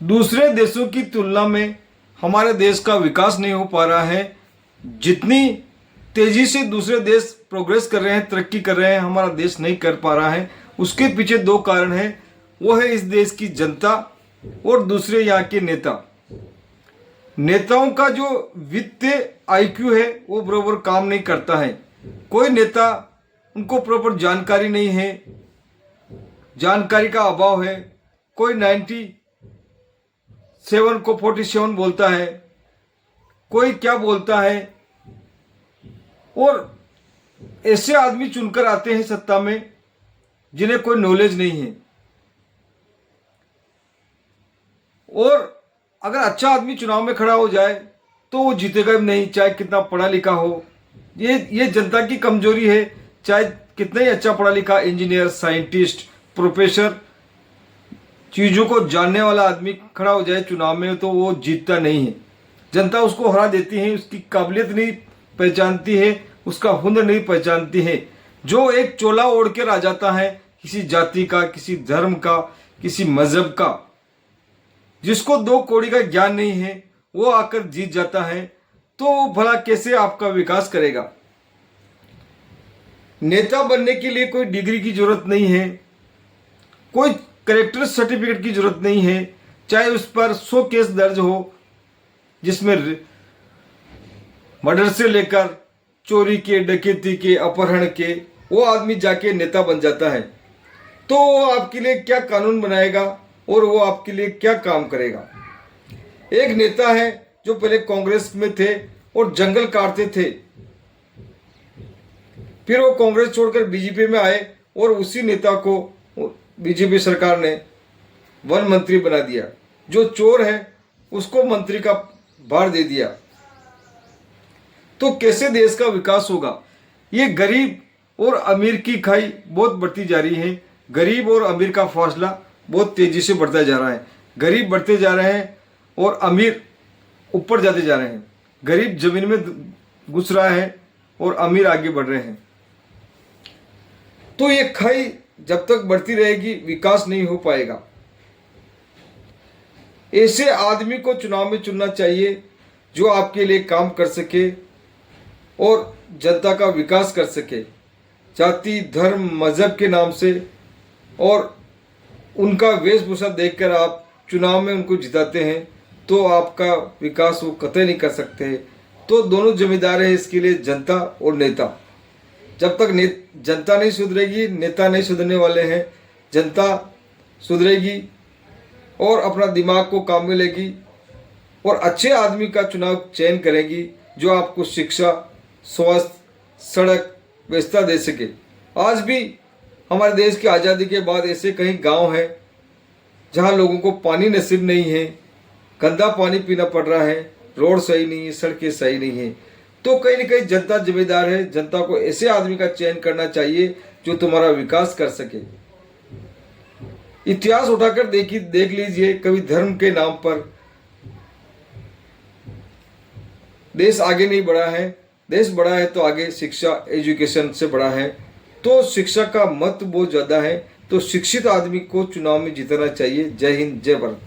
दूसरे देशों की तुलना में हमारे देश का विकास नहीं हो पा रहा है। जितनी तेजी से दूसरे देश प्रोग्रेस कर रहे हैं, तरक्की कर रहे हैं, हमारा देश नहीं कर पा रहा है। उसके पीछे दो कारण हैं, वो है इस देश की जनता और दूसरे यहाँ के नेता। नेताओं का जो वित्तीय आईक्यू है वो बराबर काम नहीं करता है। कोई नेता, उनको प्रॉपर जानकारी नहीं है, जानकारी का अभाव है। कोई 97 को 47 बोलता है, कोई क्या बोलता है, और ऐसे आदमी चुनकर आते हैं सत्ता में जिन्हें कोई नॉलेज नहीं है। और अगर अच्छा आदमी चुनाव में खड़ा हो जाए तो वो जीतेगा भी नहीं, चाहे कितना पढ़ा लिखा हो। ये जनता की कमजोरी है। चाहे कितना ही अच्छा पढ़ा लिखा इंजीनियर, साइंटिस्ट, प्रोफेसर, चीजों को जानने वाला आदमी खड़ा हो जाए चुनाव में तो वो जीतता नहीं है। जनता उसको हरा देती है, उसकी काबिलियत नहीं पहचानती है, उसका हुनर नहीं पहचानती है। जो एक चोला ओढ़ कर आ जाता है किसी जाति का, किसी धर्म का, किसी मजहब का, जिसको दो कौड़ी का ज्ञान नहीं है, वो आकर जीत जाता है, तो भला कैसे आपका विकास करेगा। नेता बनने के लिए कोई डिग्री की जरूरत नहीं है, कोई करेक्टर सर्टिफिकेट की जरूरत नहीं है। चाहे उस पर 100 केस दर्ज हो, जिसमें मर्डर से लेकर चोरी के, डकैती के, अपहरण के, वो आदमी जाके नेता बन जाता है। तो वो आपके लिए क्या कानून बनाएगा और वो आपके लिए क्या काम करेगा। एक नेता है जो पहले कांग्रेस में थे और जंगल काटते थे, फिर वो कांग्रेस छोड़कर बीजेपी में आए और उसी नेता को बीजेपी सरकार ने वन मंत्री बना दिया। जो चोर है उसको मंत्री का भार दे दिया। तो कैसे देश का विकास होगा। ये गरीब और अमीर की खाई बहुत बढ़ती जा रही है। गरीब और अमीर का फासला बहुत तेजी से बढ़ता जा रहा है। गरीब बढ़ते जा रहे हैं और अमीर ऊपर जाते जा रहे हैं। गरीब जमीन में घुस रहा है और अमीर आगे बढ़ रहे हैं। तो ये खाई जब तक बढ़ती रहेगी विकास नहीं हो पाएगा। ऐसे आदमी को चुनाव में चुनना चाहिए जो आपके लिए काम कर सके और जनता का विकास कर सके। जाति, धर्म, मजहब के नाम से और उनका वेशभूषा देखकर आप चुनाव में उनको जिताते हैं तो आपका विकास वो कतई नहीं कर सकते। तो दोनों जिम्मेदार है इसके लिए, जनता और नेता। जब तक जनता नहीं सुधरेगी, नेता नहीं सुधरने वाले हैं। जनता सुधरेगी और अपना दिमाग को काम में लेगी और अच्छे आदमी का चुनाव चयन करेगी जो आपको शिक्षा, स्वास्थ्य, सड़क, व्यवस्था दे सके। आज भी हमारे देश की आज़ादी के बाद ऐसे कई गांव हैं जहां लोगों को पानी नसीब नहीं है, गंदा पानी पीना पड़ रहा है, रोड सही नहीं है, सड़कें सही नहीं है। तो कहीं न कहीं जनता जिम्मेदार है। जनता को ऐसे आदमी का चयन करना चाहिए जो तुम्हारा विकास कर सके। इतिहास उठाकर देख लीजिए, कभी धर्म के नाम पर देश आगे नहीं बढ़ा है। देश बढ़ा है तो आगे शिक्षा, एजुकेशन से बढ़ा है। तो शिक्षा का महत्व बहुत ज्यादा है। तो शिक्षित आदमी को चुनाव में जीतना चाहिए। जय हिंद, जय भारत।